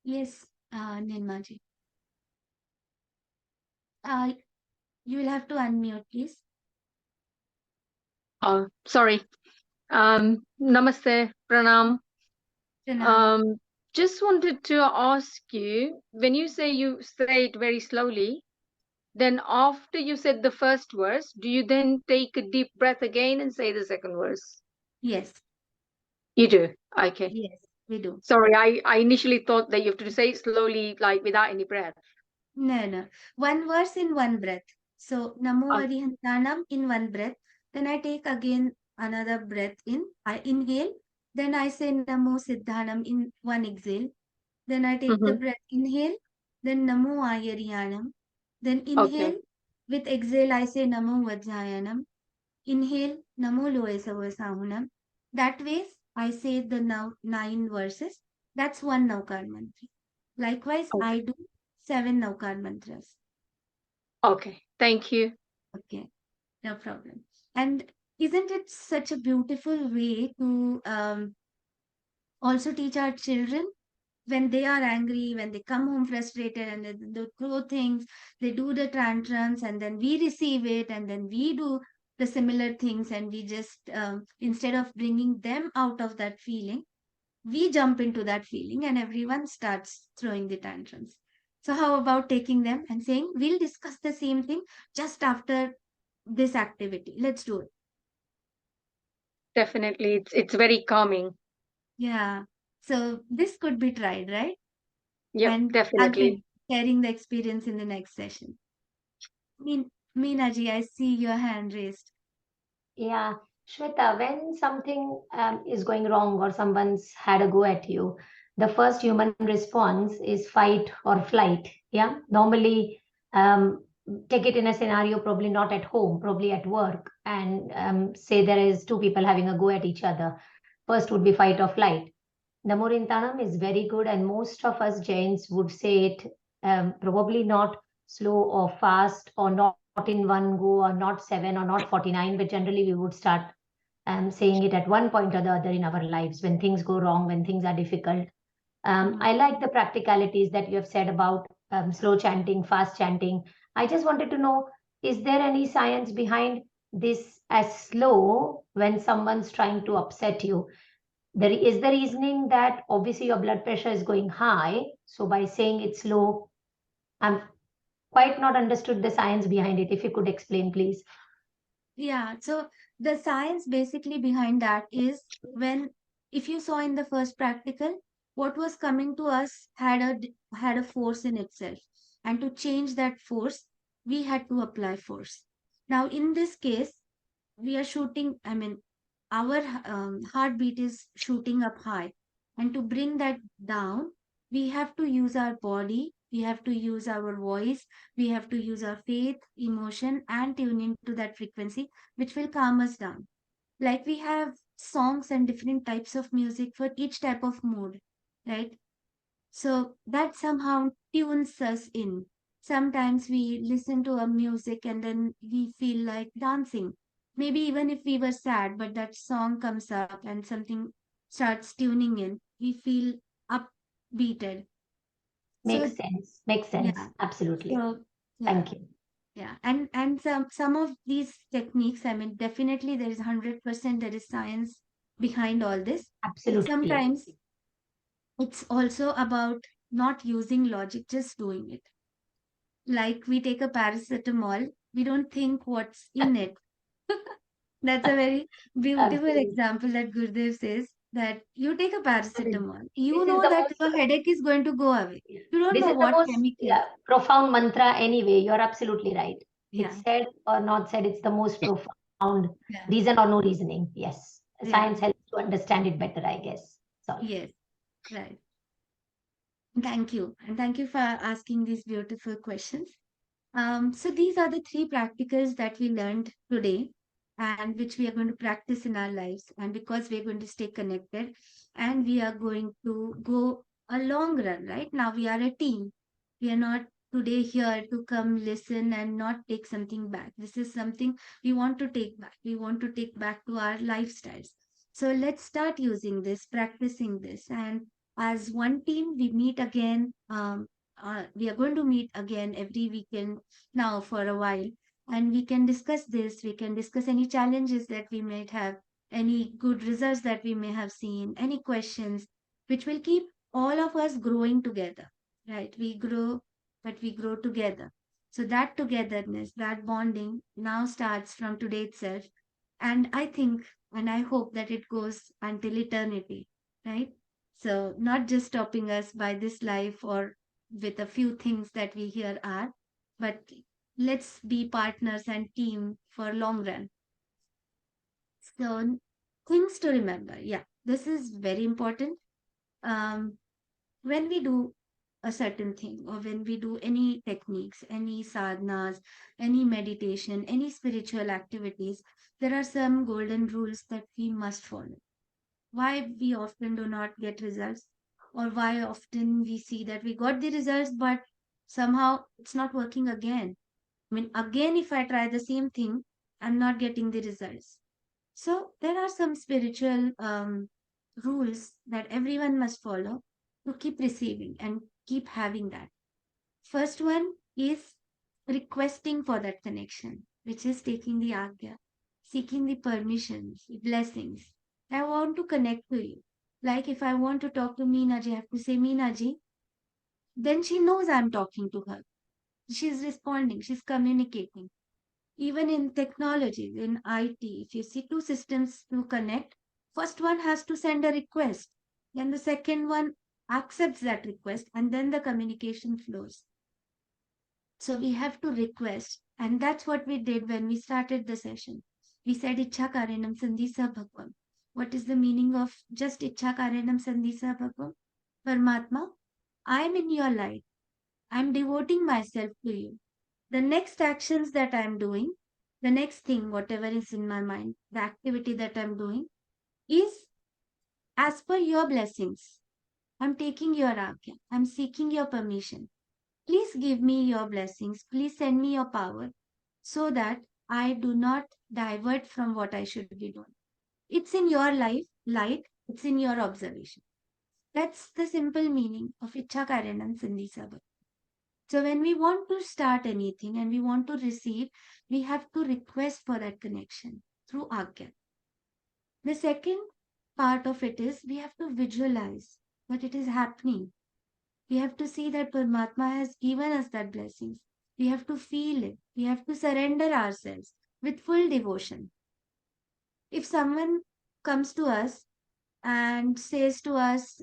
Yes, Nilmaji. You will have to unmute, please. Sorry. Namaste, pranam. Pranam. Just wanted to ask you, when you say it very slowly, then after you said the first verse, do you then take a deep breath again and say the second verse? Yes. You do? Okay. Yes, we do. Sorry, I initially thought that you have to say it slowly, like without any breath. No. One verse in one breath. So, Namo Arihantanam in one breath. Then I take again another breath in. I inhale Then I say Namo Siddhanam in one exhale. Then I take the Mm-hmm. breath, inhale, then Namo Ayariyanam. Then Okay. inhale, with exhale I say Namo Vajrayanam. Inhale, Namo Loesavasahunam. That way I say the now 9 verses. That's one Navkar mantra. Likewise, I Okay. do 7 Navkar mantras. Okay. Thank you. Okay, no problem. And isn't it such a beautiful way to also teach our children when they are angry, when they come home frustrated and they throw things, they do the tantrums, and then we receive it, and then we do the similar things, and we just, instead of bringing them out of that feeling, we jump into that feeling and everyone starts throwing the tantrums. So, how about taking them and saying, we'll discuss the same thing just after this activity? Let's do it. Definitely. It's very calming. Yeah. So, this could be tried, right? Yep, And definitely. again, sharing the experience in the next session. Meena ji, I see your hand raised. Yeah, Shweta, when something is going wrong or someone's had a go at you, the first human response is fight or flight. Yeah, normally, take it in a scenario, probably not at home, probably at work, and say there is two people having a go at each other. First would be fight or flight. The Murintanam is very good, and most of us Jains would say it probably not slow or fast or not in one go or not 7 or not 49, but generally we would start saying it at one point or the other in our lives when things go wrong, when things are difficult. Mhm. I like the practicalities that you have said about slow chanting, fast chanting. I just wanted to know, is there any science behind this as slow when someone's trying to upset you? There is the reasoning that obviously your blood pressure is going high. So by saying it's slow, I'm quite not understood the science behind it. If you could explain, please. Yeah, so the science basically behind that is when, if you saw in the first practical, what was coming to us had a force in itself, and to change that force, we had to apply force. Now, in this case, we are shooting, I mean, our heartbeat is shooting up high. And to bring that down, we have to use our body, we have to use our voice, we have to use our faith, emotion, and tune into that frequency, which will calm us down. Like we have songs and different types of music for each type of mood, right? So that somehow tunes us in. Sometimes we listen to a music and then we feel like dancing. Maybe even if we were sad, but that song comes up and something starts tuning in, we feel upbeated. So Makes sense. yeah, Absolutely. so yeah, Thank you. yeah, and some of these techniques, I mean, definitely there is 100% there is science behind all this, but Absolutely. sometimes it's also about not using logic, just doing it. Like we take a paracetamol, we don't think what's in it. That's a very beautiful Absolutely. example that Gurdev says that you take a paracetamol. You This is know the that most your headache is going to go away. You don't this know is the what most chemical. profound mantra anyway. You're absolutely right. It's Yeah, said or not said, it's the most profound yeah, reason or no reasoning. Yes. Science yeah. helps to understand it better, I guess. Sorry. Yes, right. Thank you. And thank you for asking these beautiful questions. So these are the three practicals that we learned today and which we are going to practice in our lives. And because we're going to stay connected and we are going to go a long run, right? Now we are a team. We are not today here to come listen and not take something back. This is something we want to take back. We want to take back to our lifestyles. So let's start using this, practicing this. And as one team, we meet again. We are going to meet again every weekend now for a while, and we can discuss this. We can discuss any challenges that we might have, any good results that we may have seen, any questions, which will keep all of us growing together, right? We grow, but we grow together. So that togetherness, that bonding now starts from today itself. And I think and I hope that it goes until eternity, right? So, not just stopping us by this life or with a few things that we here are, but let's be partners and team for long run. So, things to remember. Yeah. This is very important. When we do a certain thing, or when we do any techniques, any sadhanas, any meditation, any spiritual activities, there are some golden rules that we must follow. Why we often do not get results, or why often we see that we got the results, but somehow it's not working again. I mean, again, if I try the same thing, I'm not getting the results. So there are some spiritual rules that everyone must follow to keep receiving and keep having that. First one is requesting for that connection, which is taking the agya, seeking the permissions, blessings. I want to connect to you. Like if I want to talk to Meena ji, I have to say Meena ji, then she knows I'm talking to her. She's responding, she's communicating. Even in technology, in IT, if you see two systems to connect, first one has to send a request, then the second one accepts that request, and then the communication flows. So we have to request, and that's what we did when we started the session. We said Ichha Karenam Sandisa Bhagwan. What is the meaning of just Ichha Karenam Sandisa Bhagwan? Paramatma, I am in your light. I am devoting myself to you. The next actions that I'm doing, the next thing, whatever is in my mind, the activity that I'm doing is as per your blessings. I'm taking your agya. I'm seeking your permission. Please give me your blessings. Please send me your power so that I do not divert from what I should be doing. It's in your life, light, it's in your observation. That's the simple meaning of Ichha Karanam Sindhi Sabha. So when we want to start anything and we want to receive, we have to request for that connection through Agya. The second part of it is we have to visualize that it is happening. We have to see that Paramatma has given us that blessings. We have to feel it. We have to surrender ourselves with full devotion. If someone comes to us and says to us,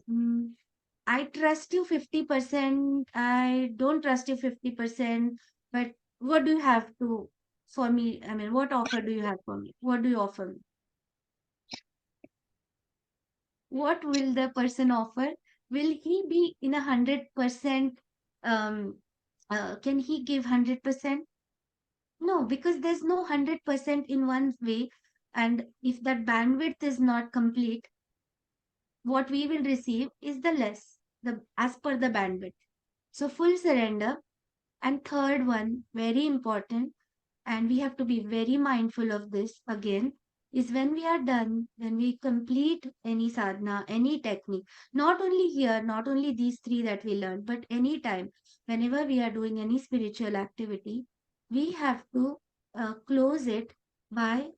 I trust you 50%, I don't trust you 50%, but what do you have to for me? I mean, what offer do you have for me? What do you offer me? What will the person offer? Will he be in 100%? Can he give 100%? No, because there's no 100% in one way. And if that bandwidth is not complete, what we will receive is the less, the as per the bandwidth. So full surrender. And third one, very important, and we have to be very mindful of this again, is when we are done, when we complete any sadhana, any technique, not only here, not only these three that we learned, but anytime, whenever we are doing any spiritual activity, we have to close it by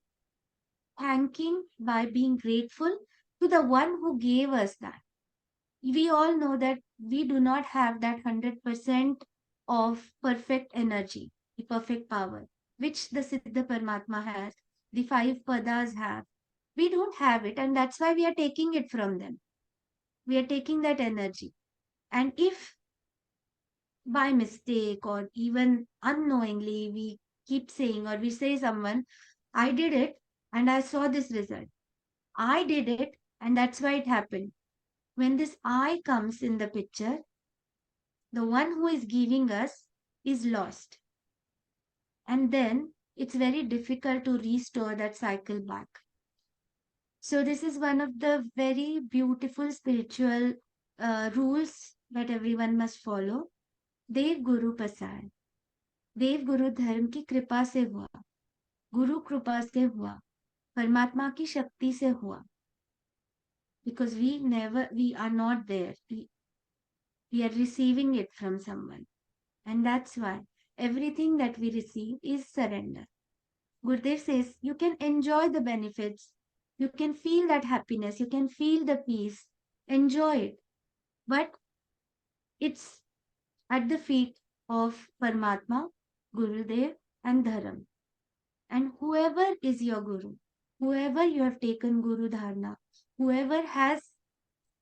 thanking, by being grateful to the one who gave us that. We all know that we do not have that 100% of perfect energy, the perfect power, which the Siddha Paramatma has, the five padas have. We don't have it, and that's why we are taking it from them. We are taking that energy. And if by mistake or even unknowingly we keep saying, or we say someone, I did it and I saw this result. I did it and that's why it happened. When this I comes in the picture, the one who is giving us is lost. And then it's very difficult to restore that cycle back. So, this is one of the very beautiful spiritual rules that everyone must follow. Dev Guru Pasad. देव गुरु धर्म की कृपा से हुआ, गुरु कृपा से हुआ, परमात्मा की शक्ति से हुआ. Because we are not there. We are receiving it from someone. And that's why everything that we receive is surrender. Gurudev says you can enjoy the benefits, you can feel that happiness, you can feel the peace, enjoy it. But it's at the feet of Paramatma, Gurudev, and Dharam. And whoever is your Guru, whoever you have taken Guru Dharna, whoever has,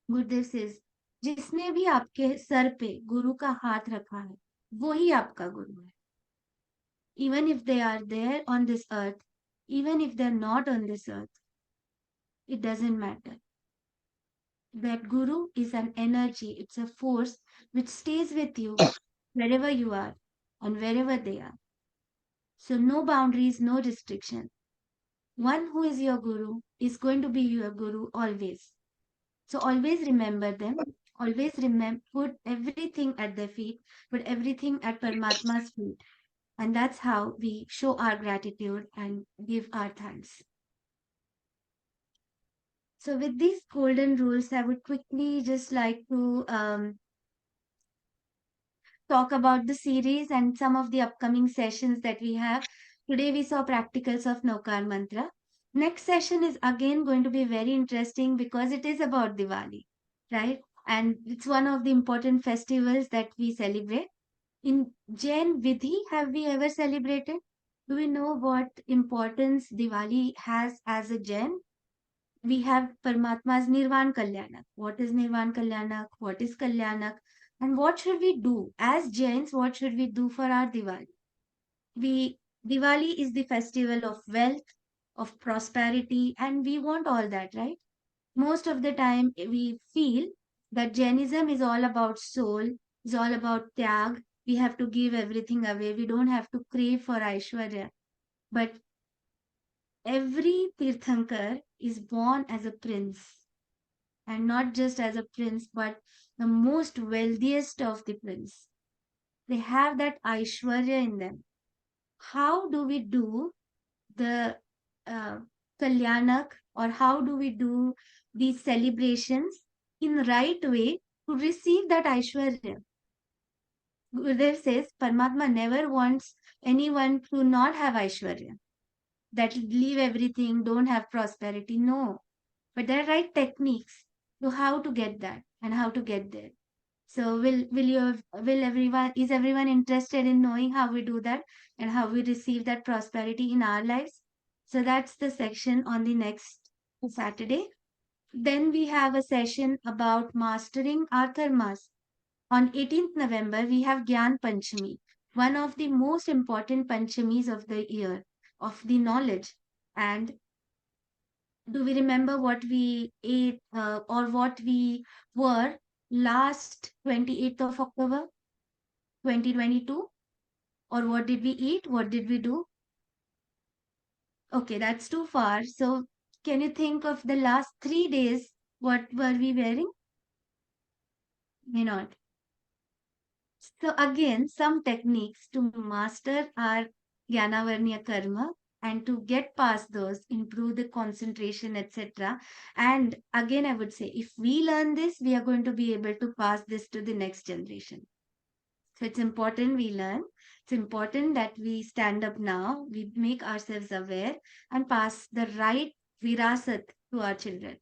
Gurudev says, जिसने भी आपके sir पे गुरु का हाथ रखा है, वो ही आपका गुरु है. Even if they are there on this earth, even if they're not on this earth, it doesn't matter. That guru is an energy, it's a force which stays with you wherever you are and wherever they are. So, no boundaries, no restriction. One who is your guru is going to be your guru always. So, always remember them. Always remember, put everything at their feet, put everything at Paramatma's feet. And that's how we show our gratitude and give our thanks. So, with these golden rules, I would quickly just like to talk about the series and some of the upcoming sessions that we have. Today, we saw practicals of Navkar Mantra. Next session is again going to be very interesting because it is about Diwali, right? And it's one of the important festivals that we celebrate. In Jain Vidhi, have we ever celebrated? Do we know what importance Diwali has as a Jain? We have Paramatma's Nirvan Kalyanak. What is Nirvan Kalyanak? What is Kalyanak? And what should we do? As Jains, what should we do for our Diwali? Diwali is the festival of wealth, of prosperity, and we want all that, right? Most of the time, we feel that Jainism is all about soul, is all about tyag. We have to give everything away. We don't have to crave for Aishwarya. But every Tirthankar is born as a prince, and not just as a prince, but the most wealthiest of the prince. They have that Aishwarya in them. How do we do the uh, Kalyanak, or how do we do these celebrations in right way to receive that Aishwarya? Gurudev says Paramatma never wants anyone to not have Aishwarya, that leave everything, don't have prosperity. No. But there are right techniques to how to get that and how to get there. So will everyone, is everyone interested in knowing how we do that and how we receive that prosperity in our lives? So that's the section on the next Saturday. Then we have a session about mastering our karmas. On 18th November, we have Gyan Panchami, one of the most important Panchamis of the year, of the knowledge. And do we remember what we ate or what we were last 28th of October 2022? Or what did we eat? What did we do? Okay, that's too far. So, can you think of the last 3 days? What were we wearing? May not. So, again, some techniques to master our Jnanavarnya karma and to get past those, improve the concentration, etc. And again, I would say, if we learn this, we are going to be able to pass this to the next generation. So it's important we learn. It's important that we stand up now, we make ourselves aware and pass the right virasat to our children.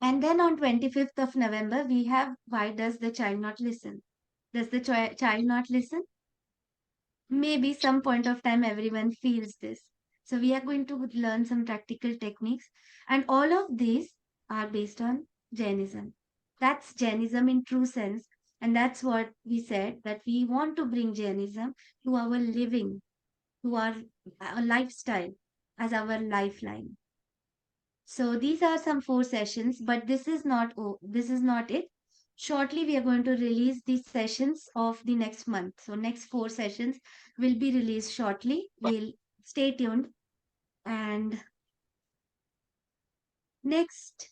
And then on 25th of November, we have why does the child not listen? Does the child not listen? Maybe some point of time everyone feels this. So we are going to learn some practical techniques, and all of these are based on Jainism. That's Jainism in true sense, and that's what we said, that we want to bring Jainism to our living, to our lifestyle as our lifeline. So these are some 4 sessions, but this is not it. Shortly, we are going to release the sessions of the next month. So next 4 sessions will be released shortly. We'll stay tuned. And next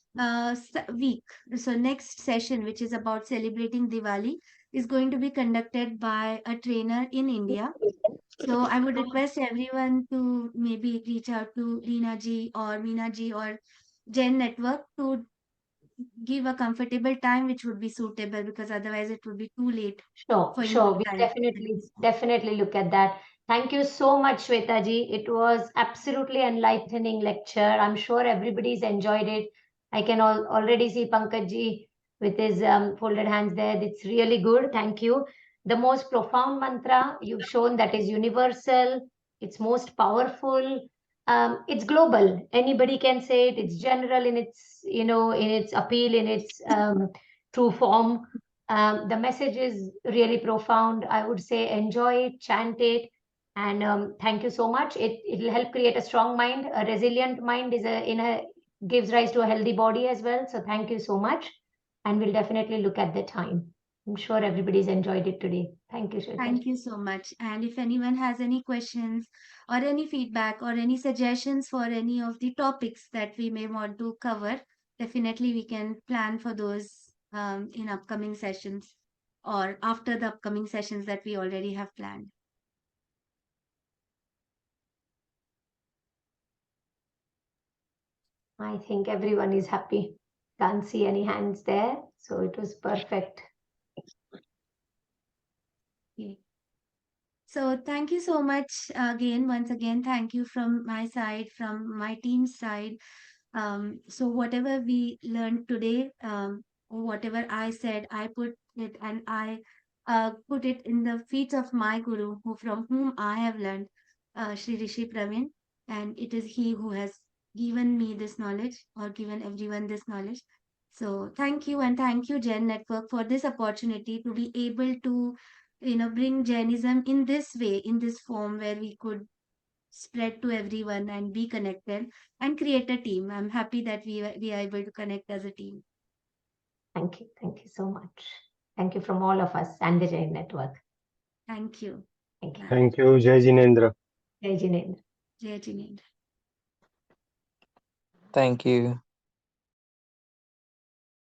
week, so next session, which is about celebrating Diwali, is going to be conducted by a trainer in India. So I would request everyone to maybe reach out to Reena ji or Meena ji or Gen Network to give a comfortable time which would be suitable, because otherwise it would be too late Sure, for you sure. to We time. definitely look at that. Thank you so much, Shwetaji. It was absolutely enlightening lecture. I'm sure everybody's enjoyed it. I can already see Pankaj with his folded hands there. It's really good. Thank you. The most profound mantra you've shown, that is universal. It's most powerful. It's global. Anybody can say it. It's general in its, in its appeal, in its true form. The message is really profound. I would say enjoy it, chant it, and thank you so much. It will help create a strong mind. A resilient mind is gives rise to a healthy body as well. So thank you so much. And we'll definitely look at the time. I'm sure everybody's enjoyed it today. Thank you, Shwetaji. Thank you so much. And if anyone has any questions or any feedback or any suggestions for any of the topics that we may want to cover, definitely we can plan for those in upcoming sessions or after the upcoming sessions that we already have planned. I think everyone is happy. Can't see any hands there. So it was perfect. Okay. So thank you so much again. Once again, thank you from my side, from my team's side. So whatever we learned today, or whatever I said, I put it and I put it in the feet of my guru, from whom I have learned, Sri Rishi Praveen, and it is he who has given me this knowledge or given everyone this knowledge. So thank you, and thank you, Jain Network, for this opportunity to be able to, bring Jainism in this way, in this form, where we could spread to everyone and be connected and create a team. I'm happy that we are able to connect as a team. Thank you. Thank you so much. Thank you from all of us and the Jain Network. Thank you. Thank you. Bye. Thank you. Jai Jinendra. Jai Jinendra. Jai Jinendra. Thank you.